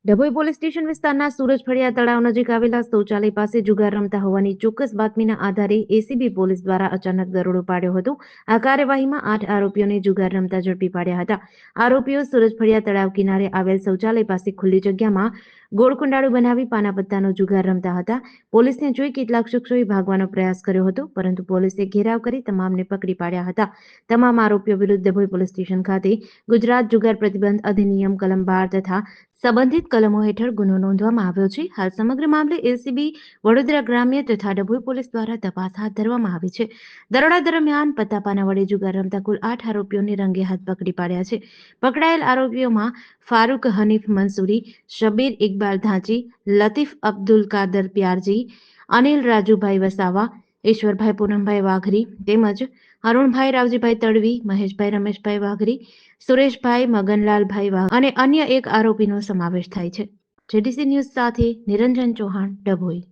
Dabhoi police station વિસ્તારના સુરજ ફળિયા તળાવ નજીક આવેલા શૌચાલય પાસે જુગાર રમતા હોવાની ચોક્કસ બાતમીના આધારે એસીબી પોલીસ દ્વારા અચાનક દરોડો પાડ્યો હતો. આ કાર્યવાહીમાં 8 આરોપીઓને જુગાર રમતા ઝડપી પાડ્યા હતા. આરોપીઓ સુરજ ફળિયા તળાવ કિનારે આવેલ શૌચાલય પાસે ખુલ્લી જગ્યામાં ગોળ કુંડાળું બનાવી પાના પત્તાનો જુગાર રમતા હતા. પોલીસને જોઈ કેટલાક શખ્સોએ ભાગવાનો પ્રયાસ કર્યો હતો, પરંતુ પોલીસે ઘેરાવ કરી તમામને પકડી પાડ્યા હતા. તમામ આરોપીઓ વિરુદ્ધ ડભોઈ પોલીસ સ્ટેશન ખાતે ગુજરાત જુગાર પ્રતિબંધ અધિનિયમ કલમ 12 તથા સંબંધિત કલમો હેઠળ ગુનો નોંધવામાં આવ્યો છે. હાલ સમગ્ર મામલે એસીબી વડોદરા ગ્રામ્ય તથા ડભોઈ પોલીસ દ્વારા તપાસ હાથ ધરવામાં આવી છે. દરોડા દરમિયાન પત્તાપાના વડે જુગાર રમતા કુલ 8 આરોપીઓને રંગે હાથ પકડી પાડ્યા છે. પકડાયેલ આરોપીઓમાં ફારૂક હનીફ મંસૂરી, શબીર ઇકબાલ ધાંચી, લતીફ અબ્દુલ કાદર પ્યારજી, અનિલ રાજુભાઈ વસાવા, ઈશ્વરભાઈ પૂનમભાઈ વાઘરી તેમજ અરુણભાઈ રાવજીભાઈ તડવી, મહેશભાઈ રમેશભાઈ વાઘરી, સુરેશભાઈ મગનલાલભાઈ વાઘ અને અન્ય એક આરોપીનો સમાવેશ થાય છે. જેડીસી ન્યૂઝ સાથે નિરંજન ચૌહાણ, ડભોઈ.